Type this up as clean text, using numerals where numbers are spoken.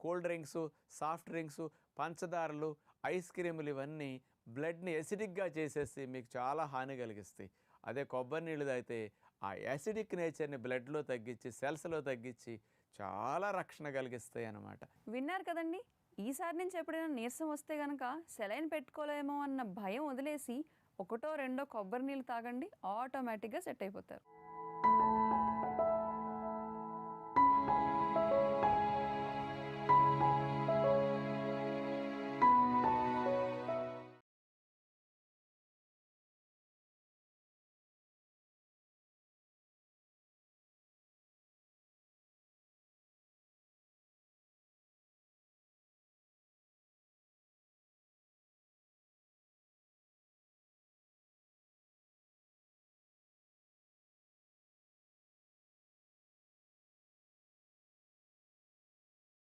Cool drinks, soft drinks, పంచదారలు, ice క్రీములు ఇవన్నీ బ్లడ్ని ఎసిడిక్గా చేసేసి మీకు చాలా హాని కలిగిస్తాయి. అదే కొబ్బరి నీళ్ళు తాగితే ఆ యాసిడిక్ నేచర్ని బ్లడ్లో తగ్గించి సెల్స్లో తగ్గించి చాలా రక్షణ కలిగిస్తాయి అన్నమాట. విన్నారు కదండి. ఈసారి నుంచి ఎప్పుడైనా నీరసం వస్తే కనుక సెలైన్ పెట్టుకోలేమో అన్న భయం వదిలేసి ఒకటో రెండో కొబ్బరి నీళ్ళు తాగండి, ఆటోమేటిక్గా సెట్ అయిపోతారు.